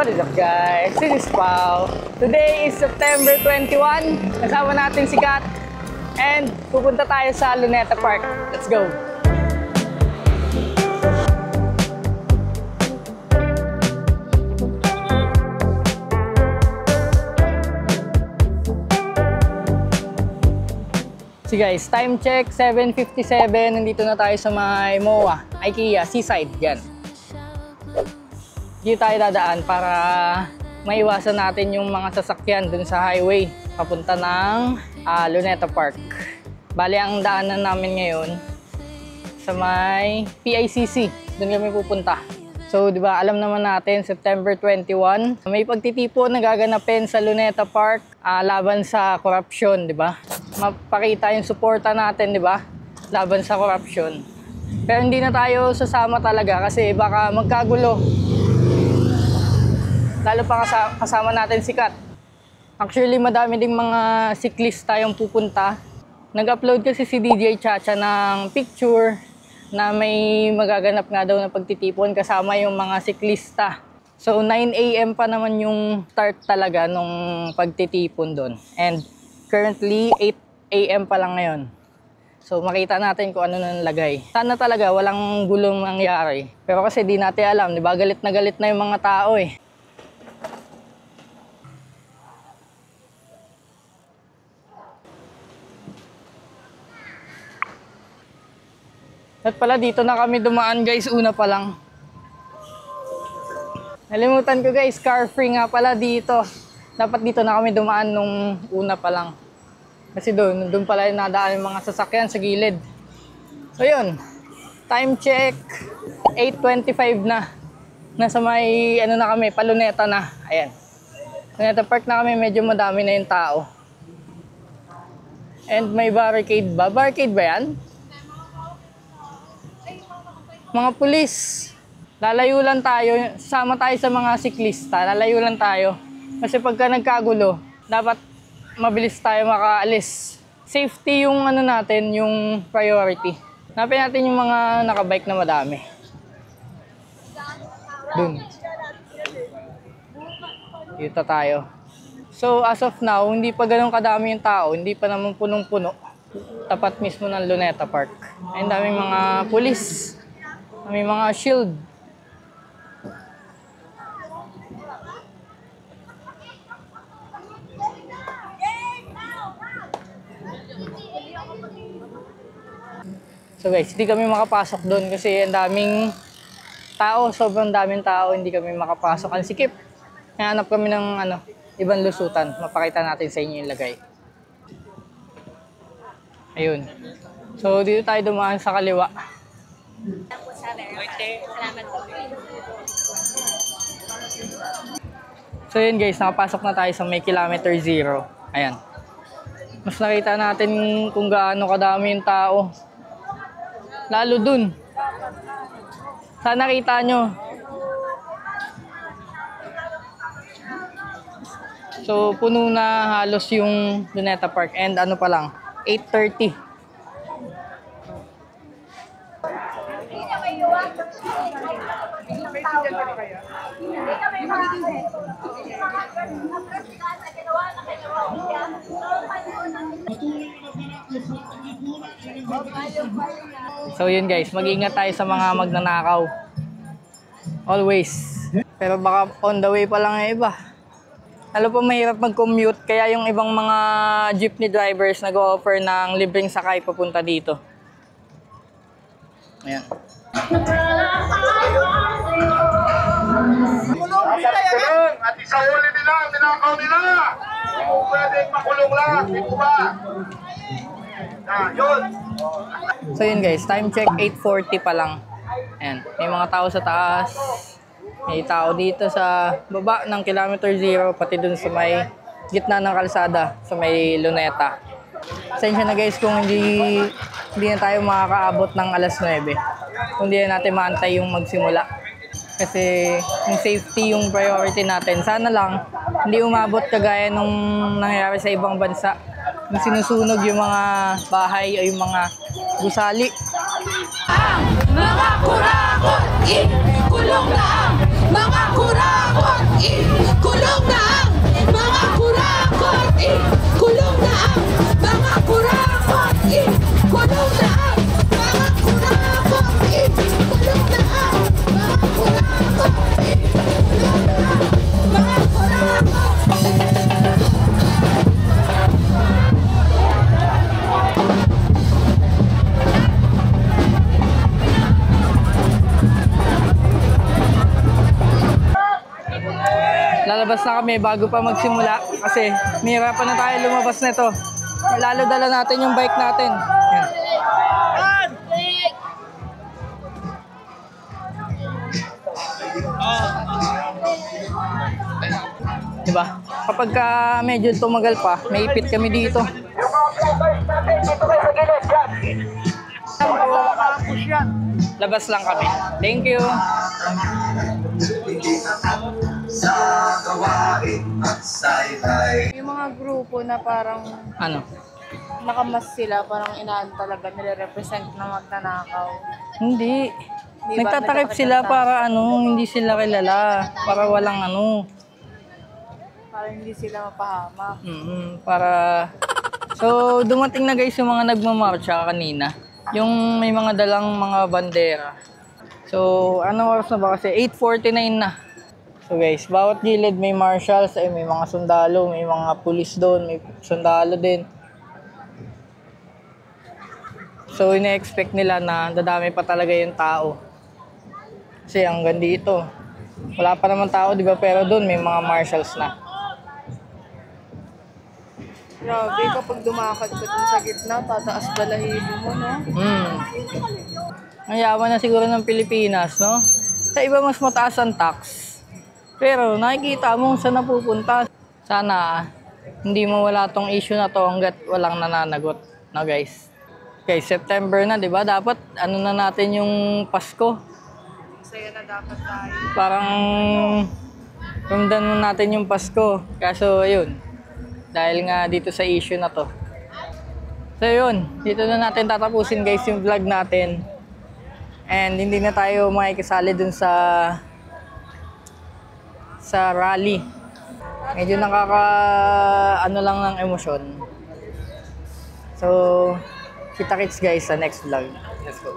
What is up guys? This is Pao. Today is September 21. Kasama natin si Kat. And pupunta tayo sa Luneta Park. Let's go! So guys, time check 7:57. Nandito na tayo sa may MOA, IKEA, Seaside. Yan. Dito tayo dadaan para maiwasan natin yung mga sasakyan dun sa highway papunta ng Luneta Park. Bali, ang daanan namin ngayon sa may PICC. Doon kami pupunta. So, di ba, alam naman natin, September 21, may pagtitipo na gaganapin sa Luneta Park laban sa korupsyon, di ba? Mapakita yung suporta natin, di ba? Laban sa korupsyon. Pero hindi na tayo sasama talaga kasi baka magkagulo. Lalo pa kasama natin si Kat. Actually, madami ding mga siklista yung pupunta. Nag-upload kasi si DJ Chacha ng picture na may magaganap nga daw na pagtitipon kasama yung mga siklista. So 9 AM pa naman yung start talaga nung pagtitipon doon. And currently 8 AM pa lang ngayon. So makita natin kung ano na nalagay. Sana talaga walang gulong mangyari. Pero kasi di natin alam, di ba? Galit na yung mga tao eh. At pala dito na kami dumaan guys, una pa lang. Nalimutan ko guys, car free nga pala dito. Dapat dito na kami dumaan nung una pa lang. Kasi doon pala yung nadaan yung mga sasakyan sa gilid. So yun, time check, 8:25 na. Nasa may ano na kami, Paluneta na. Ayan. Luneta Park na kami, medyo madami na yung tao. And may barricade ba? Barricade ba yan? Mga pulis, lalayo lang tayo, sama tayo sa mga siklista, lalayo lang tayo. Kasi pagka nagkagulo, dapat mabilis tayo makaalis. Safety yung ano natin, yung priority. Hanapin natin yung mga nakabike na madami. Dun. Dito tayo. So as of now, hindi pa ganun kadami yung tao, hindi pa naman punong-puno. Tapat mismo ng Luneta Park. Ay, daming mga pulis. May mga shield. So guys, hindi kami makapasok doon kasi ang daming tao, sobrang daming tao, hindi kami makapasok. Ang sikip. Hanap kami ng ibang lusutan. Mapakita natin sa inyo yung lagay. Ayun. So dito tayo dumaan sa kaliwa. Salamat po. So yun guys, nakapasok na tayo sa may kilometer 0. Ayan. Mas nakita natin kung gaano kadami yung tao. Lalo dun. Sana nakita nyo. So puno na halos yung Luneta Park. And ano pa lang, 8:30. So yun guys, mag-ingat tayo sa mga magnanakaw. Always. Pero baka on the way pa lang yung iba. Lalo pa mahirap mag-commute, kaya yung ibang mga jeepney drivers nag-o-offer ng libreng sakay papunta dito. Ayan. At isauli nila, tinakaw nila. Kung pwedeng makulong lang, di po ba? Yun. So yun guys, time check 8:40 pa lang. Ayan, may mga tao sa taas. May tao dito sa baba ng kilometer 0, pati dun sa may gitna ng kalsada, sa may Luneta. Pasensya na guys kung hindi na tayo makakaabot ng alas 9. Kung hindi na natin maantay yung magsimula. Kasi yung safety yung priority natin. Sana lang hindi umabot kagaya nung nangyayari sa ibang bansa. Yung sinusunog yung mga bahay o yung mga gusali. Ang mga kurakot, ikulong na ang mga kurakot, lalabas na kami bago pa magsimula kasi mahirapan na tayo lumabas nito. Lalo dala natin yung bike natin. Yan. Diba? Kapag ka medyo tumagal pa, may ipit kami dito. Labas lang kami. Thank you. Yung mga grupo na parang Ano? nakamas sila, parang inaan talaga nire-represent na magnanakaw. Hindi. Di ba? Nagtatakip sila para hindi sila kilala. Para walang Parang hindi sila mapahamak. para... So, dumating na guys yung mga nagmamarcha kanina. Yung may mga dalang mga bandera. So, anong oras na ba kasi? 8:49 na. So guys, bawat gilid may marshals, may mga sundalo, may mga pulis doon, may sundalo din. So, ina-expect nila na dadami pa talaga yung tao. Kasi hanggang dito, wala pa naman tao, di ba? Pero doon may mga marshals na. Grabe, kapag dumakad ka dun sa gitna, tataas balahibo mo, no? Ang yaman na siguro ng Pilipinas, no? Sa iba mas mataas ang tax. Pero nakikita mo saan napupunta. Sana hindi mawala tong issue na to hanggat walang nananagot. No guys? Okay, September na, di ba? Dapat na natin yung Pasko. Masaya na dapat tayo. Parang ramdam na natin yung Pasko. Kaso ayun, dahil nga dito sa issue na to. So yun, dito na natin tatapusin guys yung vlog natin. And hindi na tayo makikisali dun sa rally. Medyo lang ng emosyon. So, kita-kits guys sa next vlog. Let's go.